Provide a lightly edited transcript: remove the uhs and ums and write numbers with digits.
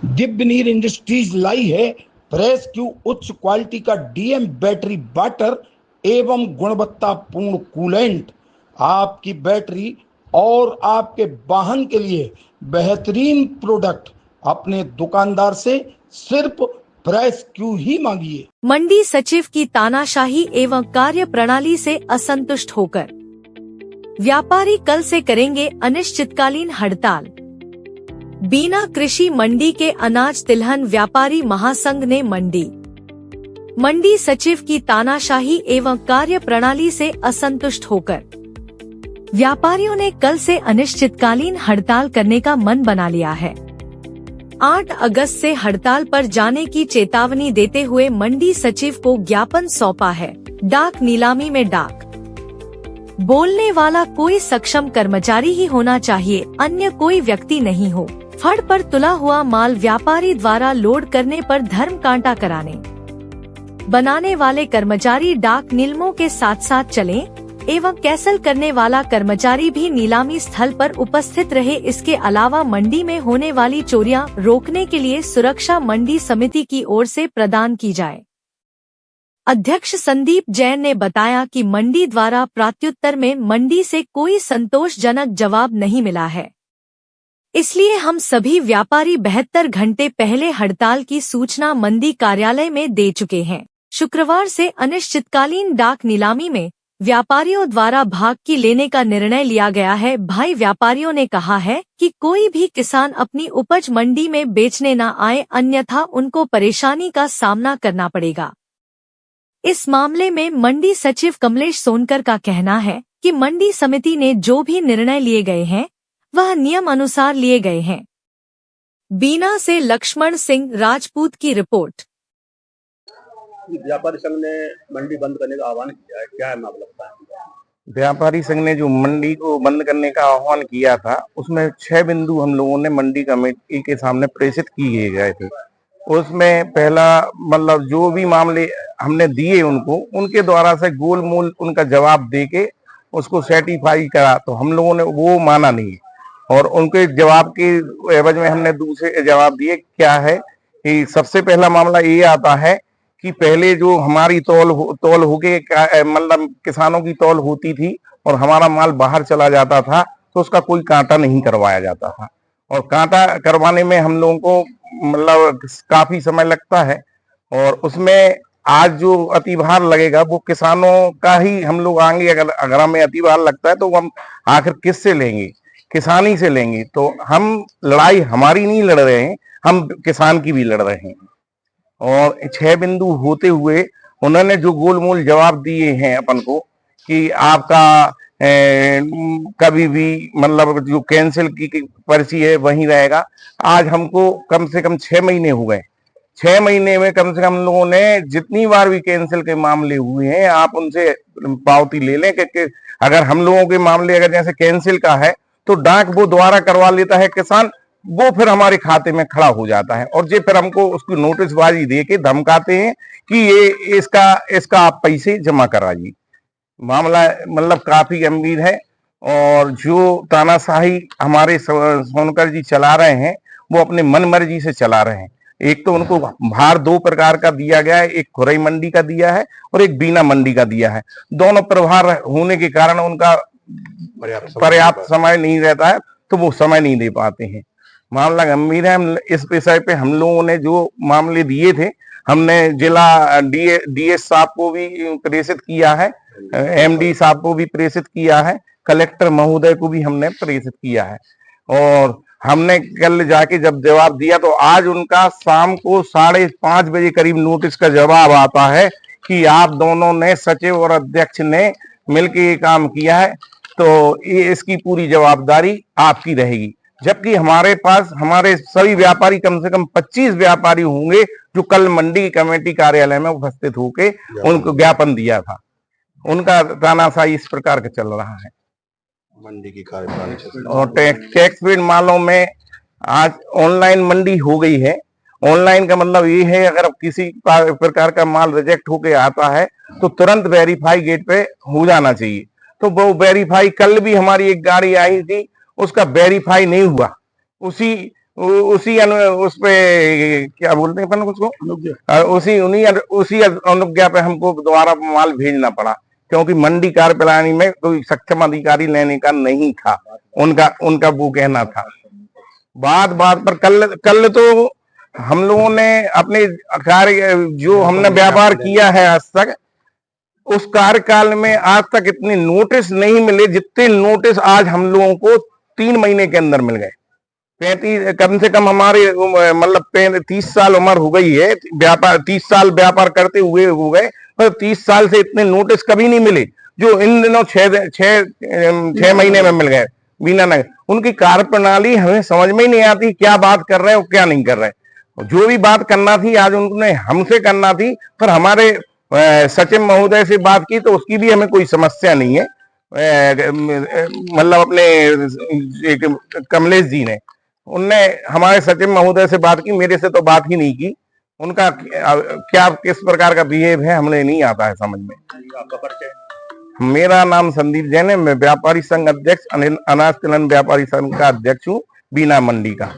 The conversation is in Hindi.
दिव्यनीर इंडस्ट्रीज लाई है प्रेस क्यू उच्च क्वालिटी का डीएम बैटरी वाटर एवं गुणवत्तापूर्ण कूलेंट। आपकी बैटरी और आपके वाहन के लिए बेहतरीन प्रोडक्ट अपने दुकानदार से सिर्फ प्रेस क्यू ही मांगिए। मंडी सचिव की तानाशाही एवं कार्य प्रणाली से असंतुष्ट होकर व्यापारी कल से करेंगे अनिश्चितकालीन हड़ताल। बीना कृषि मंडी के अनाज तिलहन व्यापारी महासंघ ने मंडी सचिव की तानाशाही एवं कार्य प्रणाली से असंतुष्ट होकर व्यापारियों ने कल से अनिश्चितकालीन हड़ताल करने का मन बना लिया है। 8 अगस्त से हड़ताल पर जाने की चेतावनी देते हुए मंडी सचिव को ज्ञापन सौंपा है। डाक नीलामी में डाक बोलने वाला कोई सक्षम कर्मचारी ही होना चाहिए, अन्य कोई व्यक्ति नहीं हो। फड़ पर तुला हुआ माल व्यापारी द्वारा लोड करने पर धर्म कांटा कराने बनाने वाले कर्मचारी डाक नियमों के साथ साथ चलें एवं कैंसल करने वाला कर्मचारी भी नीलामी स्थल पर उपस्थित रहे। इसके अलावा मंडी में होने वाली चोरियां रोकने के लिए सुरक्षा मंडी समिति की ओर से प्रदान की जाए। अध्यक्ष संदीप जैन ने बताया कि मंडी द्वारा प्रत्युत्तर में मंडी से कोई संतोषजनक जवाब नहीं मिला है, इसलिए हम सभी व्यापारी 72 घंटे पहले हड़ताल की सूचना मंडी कार्यालय में दे चुके हैं। शुक्रवार से अनिश्चितकालीन डाक नीलामी में व्यापारियों द्वारा भाग की लेने का निर्णय लिया गया है। भाई व्यापारियों ने कहा है कि कोई भी किसान अपनी उपज मंडी में बेचने न आए, अन्यथा उनको परेशानी का सामना करना पड़ेगा। इस मामले में मंडी सचिव कमलेश सोनकर का कहना है कि मंडी समिति ने जो भी निर्णय लिए गए हैं वह नियम अनुसार लिए गए हैं। बीना से लक्ष्मण सिंह राजपूत की रिपोर्ट। व्यापारी संघ ने मंडी बंद करने का आह्वान किया है, क्या है मामला बताएं? व्यापारी संघ ने जो मंडी को बंद करने का आह्वान किया था, उसमें 6 बिंदु हम लोगों ने मंडी कमेटी के सामने प्रेषित किए गए थे। उसमें पहला मतलब जो भी मामले हमने दिए उनको, उनके द्वारा से गोलमोल उनका जवाब देके उसको सर्टिफाई करा, तो हम लोगों ने वो माना नहीं और उनके जवाब के एवज में हमने दूसरे जवाब दिए। क्या है कि सबसे पहला मामला ये आता है कि पहले जो हमारी तौल होके मतलब किसानों की तौल होती थी और हमारा माल बाहर चला जाता था, तो उसका कोई कांटा नहीं करवाया जाता था और कांटा करवाने में हम लोगों को मतलब काफी समय लगता है और उसमें आज जो अतिभार लगेगा वो किसानों का ही हम लोग आएंगे। अगर हमें अतिभार लगता है तो हम आखिर किससे लेंगे? किसानी से लेंगे। तो हम लड़ाई हमारी नहीं लड़ रहे हैं, हम किसान की भी लड़ रहे हैं। और 6 बिंदु होते हुए उन्होंने जो गोलमोल जवाब दिए हैं अपन को कि आपका कभी भी मतलब जो कैंसिल की पर्ची है वहीं रहेगा। आज हमको कम से कम 6 महीने हो गए। 6 महीने में कम से कम हम लोगों ने जितनी बार भी कैंसिल के मामले हुए हैं, आप उनसे पावती ले लें कि अगर हम लोगों के मामले अगर जैसे कैंसिल का है तो डाक वो द्वारा करवा लेता है किसान, वो फिर हमारे खाते में खड़ा हो जाता है और ये फिर हमको उसकी नोटिसबाजी दे के धमकाते हैं कि ये इसका आप पैसे जमा कराइए। मामला मतलब काफी गंभीर है और जो तानाशाही हमारे सोनकर जी चला रहे हैं वो अपने मन मर्जी से चला रहे हैं। एक तो उनको भार 2 प्रकार का दिया गया है, एक खुरई मंडी का दिया है और एक बीना मंडी का दिया है। दोनों प्रभार होने के कारण उनका पर्याप्त समय नहीं रहता है, तो वो समय नहीं दे पाते हैं। मामला गंभीर है। इस विषय पे हम लोगों ने जो मामले दिए थे, हमने जिला डीएस साहब को भी प्रेषित किया है, एमडी साहब को भी प्रेषित किया है, कलेक्टर महोदय को भी हमने प्रेषित किया है और हमने कल जाके जब जवाब दिया तो आज उनका शाम को 5:30 बजे करीब नोटिस का जवाब आता है कि आप दोनों ने सचिव और अध्यक्ष ने मिलकर ये काम किया है, तो ये इसकी पूरी जवाबदारी आपकी रहेगी। जबकि हमारे पास हमारे सभी व्यापारी कम से कम 25 व्यापारी होंगे जो कल मंडी कमेटी कार्यालय में उपस्थित होके उनको ज्ञापन दिया था। उनका तानाशाही इस प्रकार का चल रहा है मंडी की कार्यप्रणाली और टैक्स पेड मालों में आज ऑनलाइन मंडी हो गई है। ऑनलाइन का मतलब ये है अगर किसी प्रकार का माल रिजेक्ट होके आता है तो तुरंत वेरीफाई गेट पे हो जाना चाहिए। तो वो वेरीफाई, कल भी हमारी एक गाड़ी आई थी, उसका वेरीफाई नहीं हुआ, उस पे क्या बोलते हैं अपन उसको, उसी अनुज्ञा पे हमको दोबारा माल भेजना पड़ा, क्योंकि मंडी कार्यप्रणाली में कोई सक्षम अधिकारी लेने का नहीं था, उनका वो कहना था। बात पर कल तो हम लोगों ने अपने कार्य जो हमने व्यापार किया है आज तक, उस कार्यकाल में आज तक इतने नोटिस नहीं मिले जितने नोटिस आज हम लोगों को 3 महीने के अंदर मिल गए। 35 कम से कम हमारे मतलब 30 साल उम्र हो गई है व्यापार, 30 साल व्यापार करते हुए हो गए, और 30 साल से इतने नोटिस कभी नहीं मिले जो इन दिनों 6 महीने में मिल गए बीना नगर। उनकी कार्यप्रणाली हमें समझ में ही नहीं आती, क्या बात कर रहे हैं और क्या नहीं कर रहे हैं। जो भी बात करना थी आज उन्होंने हमसे करना थी, पर हमारे सचिव महोदय से बात की तो उसकी भी हमें कोई समस्या नहीं है। मतलब अपने कमलेश जी ने, उनने हमारे सचिव महोदय से बात की, मेरे से तो बात ही नहीं की। उनका क्या किस प्रकार का बिहेव है हमें नहीं आता है समझ में। आपका परिचय? मेरा नाम संदीप जैन है, मैं व्यापारी संघ अध्यक्ष, अनाज तिलहन व्यापारी संघ का अध्यक्ष हूँ बीना मंडी का।